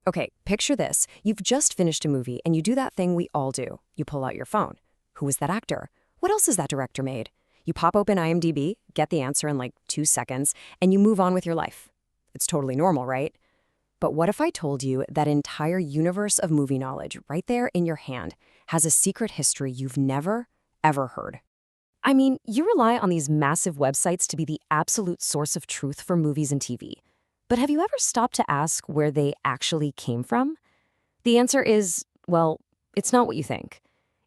Okay, picture this. You've just finished a movie and you do that thing we all do. You pull out your phone. Who was that actor? What else has that director made? You pop open IMDb, get the answer in like 2 seconds, and you move on with your life. It's totally normal, right? But what if I told you that entire universe of movie knowledge right there in your hand has a secret history you've never, ever heard? I mean, you rely on these massive websites to be the absolute source of truth for movies and TV. But have you ever stopped to ask where they actually came from? The answer is, well, it's not what you think.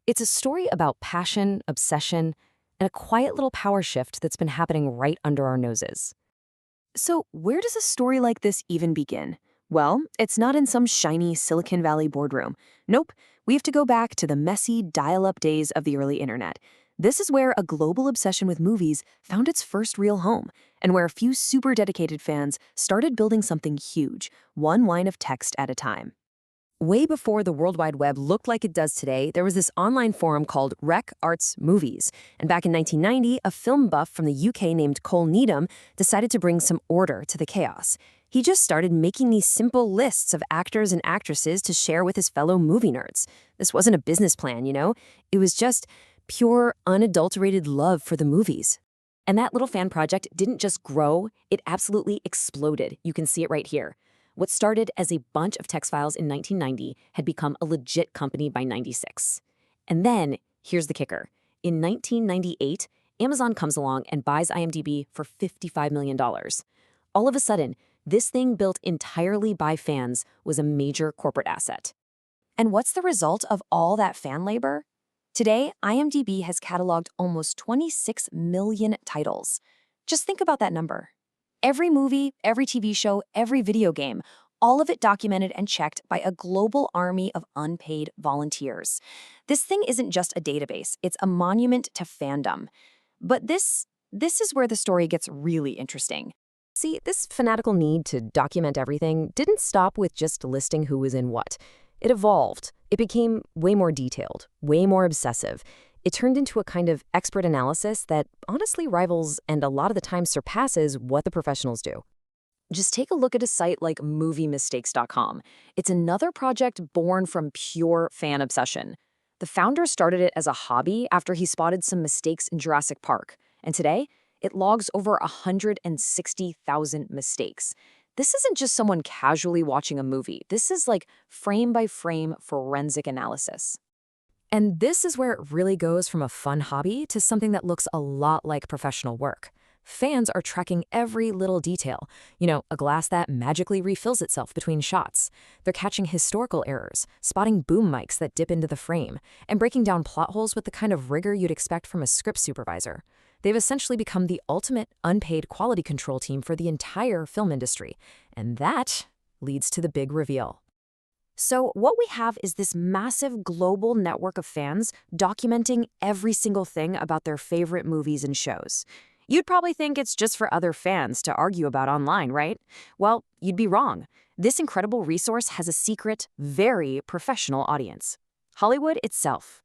It's a story about passion, obsession, and a quiet little power shift that's been happening right under our noses. So, where does a story like this even begin? Well, it's not in some shiny Silicon Valley boardroom. Nope, we have to go back to the messy, dial-up days of the early internet. This is where a global obsession with movies found its first real home, and where a few super dedicated fans started building something huge, one line of text at a time. Way before the World Wide Web looked like it does today, there was this online forum called Rec Arts Movies. And back in 1990, a film buff from the UK named Cole Needham decided to bring some order to the chaos. He just started making these simple lists of actors and actresses to share with his fellow movie nerds. This wasn't a business plan, you know? It was just pure, unadulterated love for the movies. And that little fan project didn't just grow, it absolutely exploded. You can see it right here. What started as a bunch of text files in 1990 had become a legit company by 96. And then, here's the kicker. In 1998, Amazon comes along and buys IMDb for $55 million. All of a sudden, this thing built entirely by fans was a major corporate asset. And what's the result of all that fan labor? Today, IMDb has cataloged almost 26 million titles. Just think about that number. Every movie, every TV show, every video game, all of it documented and checked by a global army of unpaid volunteers. This thing isn't just a database, it's a monument to fandom. But this is where the story gets really interesting. See, this fanatical need to document everything didn't stop with just listing who was in what. It evolved. It became way more detailed, way more obsessive. It turned into a kind of expert analysis that honestly rivals and a lot of the time surpasses what the professionals do. Just take a look at a site like MovieMistakes.com. It's another project born from pure fan obsession. The founder started it as a hobby after he spotted some mistakes in Jurassic Park, and today it logs over 160,000 mistakes. This isn't just someone casually watching a movie. This is like frame-by-frame forensic analysis. And this is where it really goes from a fun hobby to something that looks a lot like professional work. Fans are tracking every little detail. You know, a glass that magically refills itself between shots. They're catching historical errors, spotting boom mics that dip into the frame, and breaking down plot holes with the kind of rigor you'd expect from a script supervisor. They've essentially become the ultimate unpaid quality control team for the entire film industry. And that leads to the big reveal. So what we have is this massive global network of fans documenting every single thing about their favorite movies and shows. You'd probably think it's just for other fans to argue about online, right? Well, you'd be wrong. This incredible resource has a secret, very professional audience: Hollywood itself.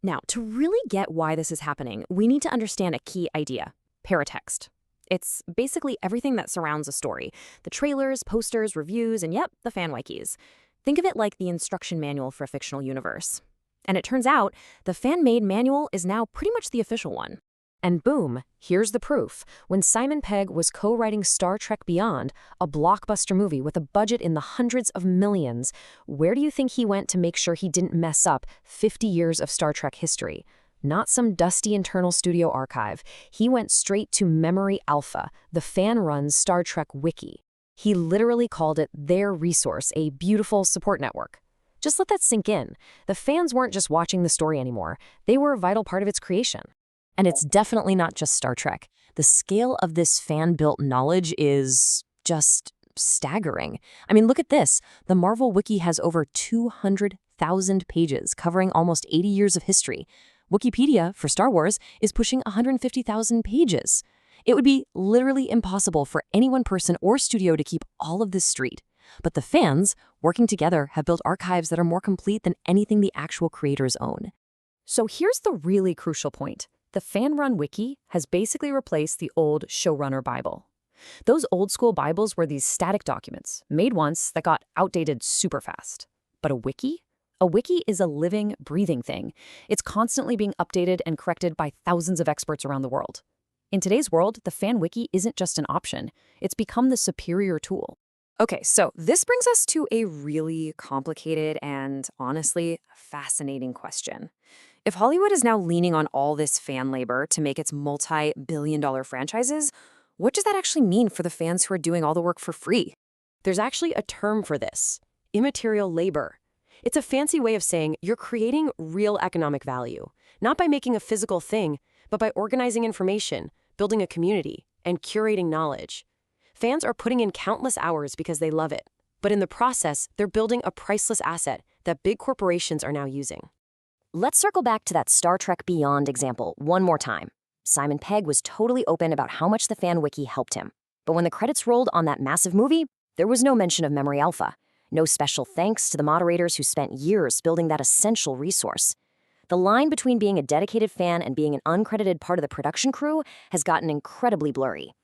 Now, to really get why this is happening, we need to understand a key idea: paratext. It's basically everything that surrounds a story: the trailers, posters, reviews, and yep, the fan wikis. Think of it like the instruction manual for a fictional universe. And it turns out, the fan-made manual is now pretty much the official one. And boom, here's the proof. When Simon Pegg was co-writing Star Trek Beyond, a blockbuster movie with a budget in the hundreds of millions, where do you think he went to make sure he didn't mess up 50 years of Star Trek history? Not some dusty internal studio archive. He went straight to Memory Alpha, the fan-run Star Trek wiki. He literally called it their resource, a beautiful support network. Just let that sink in. The fans weren't just watching the story anymore. They were a vital part of its creation. And it's definitely not just Star Trek. The scale of this fan-built knowledge is just staggering. I mean, look at this. The Marvel Wiki has over 200,000 pages covering almost 80 years of history. Wikipedia, for Star Wars, is pushing 150,000 pages. It would be literally impossible for any one person or studio to keep all of this straight. But the fans, working together, have built archives that are more complete than anything the actual creators own. So here's the really crucial point. The fan-run wiki has basically replaced the old showrunner Bible. Those old school Bibles were these static documents, made once, that got outdated super fast. But a wiki? A wiki is a living, breathing thing. It's constantly being updated and corrected by thousands of experts around the world. In today's world, the fan wiki isn't just an option. It's become the superior tool. Okay, so this brings us to a really complicated and honestly fascinating question. If Hollywood is now leaning on all this fan labor to make its multi-billion-dollar franchises, what does that actually mean for the fans who are doing all the work for free? There's actually a term for this: immaterial labor. It's a fancy way of saying you're creating real economic value, not by making a physical thing, but by organizing information, building a community, and curating knowledge. Fans are putting in countless hours because they love it, but in the process, they're building a priceless asset that big corporations are now using. Let's circle back to that Star Trek Beyond example one more time. Simon Pegg was totally open about how much the fan wiki helped him. But when the credits rolled on that massive movie, there was no mention of Memory Alpha. No special thanks to the moderators who spent years building that essential resource. The line between being a dedicated fan and being an uncredited part of the production crew has gotten incredibly blurry.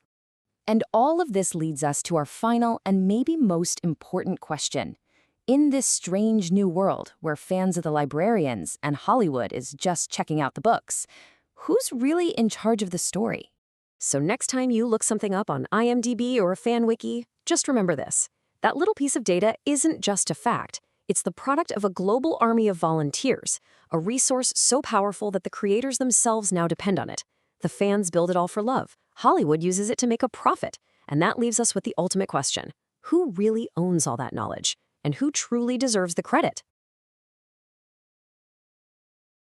And all of this leads us to our final and maybe most important question. In this strange new world where fans are the librarians and Hollywood is just checking out the books, who's really in charge of the story? So next time you look something up on IMDb or a fan wiki, just remember this. That little piece of data isn't just a fact. It's the product of a global army of volunteers, a resource so powerful that the creators themselves now depend on it. The fans build it all for love. Hollywood uses it to make a profit. And that leaves us with the ultimate question: who really owns all that knowledge? And who truly deserves the credit?